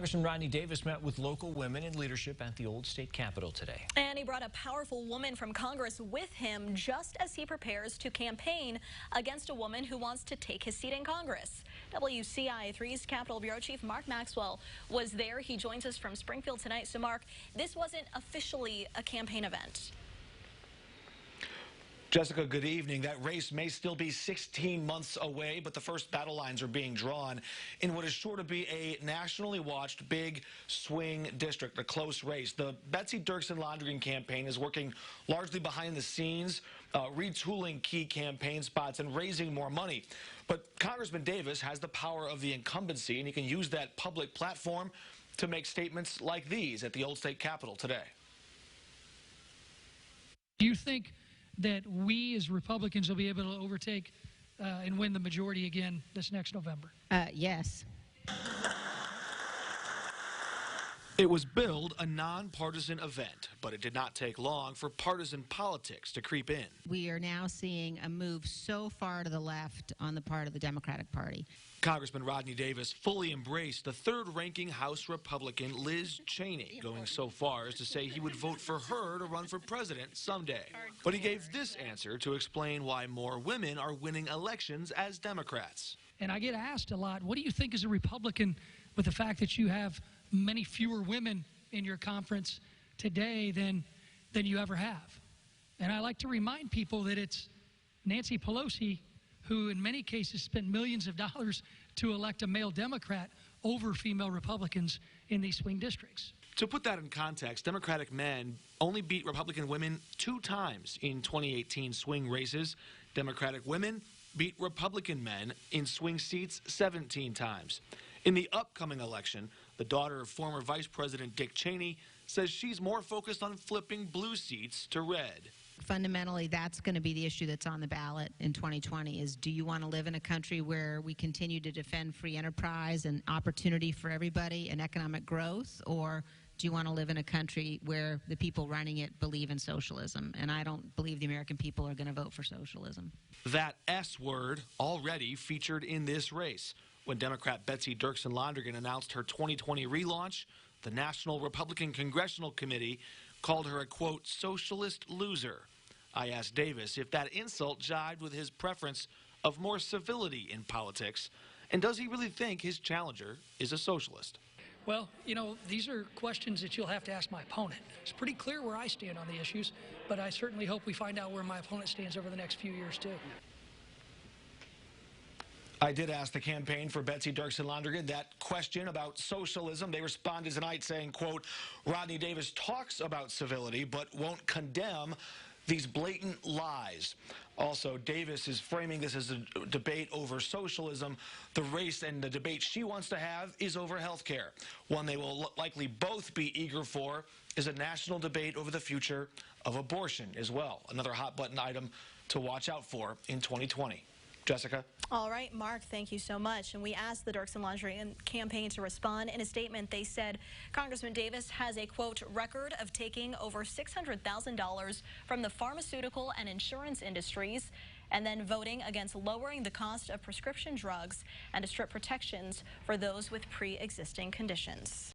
Congressman Rodney Davis met with local women in leadership at the old state capitol today. And he brought a powerful woman from Congress with him just as he prepares to campaign against a woman who wants to take his seat in Congress. WCIA3's Capitol Bureau Chief Mark Maxwell was there. He joins us from Springfield tonight. So, Mark, this wasn't officially a campaign event. Jessica, good evening. That race may still be 16 months away, but the first battle lines are being drawn in what is sure to be a nationally watched big swing district, a close race. The Betsy Dirksen-Londrigan campaign is working largely behind the scenes, retooling key campaign spots and raising more money. But Congressman Davis has the power of the incumbency, and he can use that public platform to make statements like these at the old state capitol today. Do you think that we as Republicans will be able to overtake and win the majority again this next November? Yes. It was billed a non-partisan event, but it did not take long for partisan politics to creep in. We are now seeing a move so far to the left on the part of the Democratic Party. Congressman Rodney Davis fully embraced the third-ranking House Republican Liz Cheney, going so far as to say he would vote for her to run for president someday. But he gave this answer to explain why more women are winning elections as Democrats. And I get asked a lot, what do you think as a Republican with the fact that you have many fewer women in your conference today than you ever have? And I like to remind people that it's Nancy Pelosi who in many cases spent millions of dollars to elect a male Democrat over female Republicans in these swing districts. To put that in context, Democratic men only beat Republican women 2 times in 2018 swing races. Democratic women beat Republican men in swing seats 17 times. In the upcoming election, the daughter of former Vice President Dick Cheney says she's more focused on flipping blue seats to red. Fundamentally, that's going to be the issue that's on the ballot in 2020 is, do you want to live in a country where we continue to defend free enterprise and opportunity for everybody and economic growth, or do you want to live in a country where the people running it believe in socialism? And I don't believe the American people are going to vote for socialism. That S word already featured in this race. When Democrat Betsy Dirksen-Londrigan announced her 2020 relaunch, the National Republican Congressional Committee called her a, quote, socialist loser. I asked Davis if that insult jived with his preference of more civility in politics, and does he really think his challenger is a socialist? Well, you know, these are questions that you'll have to ask my opponent. It's pretty clear where I stand on the issues, but I certainly hope we find out where my opponent stands over the next few years, too. I did ask the campaign for Betsy Dirksen-Londrigan that question about socialism. They responded tonight saying, quote, Rodney Davis talks about civility but won't condemn these blatant lies. Also, Davis is framing this as a debate over socialism. The race and the debate she wants to have is over health care. One they will likely both be eager for is a national debate over the future of abortion as well. Another hot-button item to watch out for in 2020. Jessica? All right, Mark, thank you so much. And we asked the Dirksen-Londrigan campaign to respond. In a statement, they said Congressman Davis has a, quote, record of taking over $600,000 from the pharmaceutical and insurance industries and then voting against lowering the cost of prescription drugs and to strip protections for those with pre-existing conditions.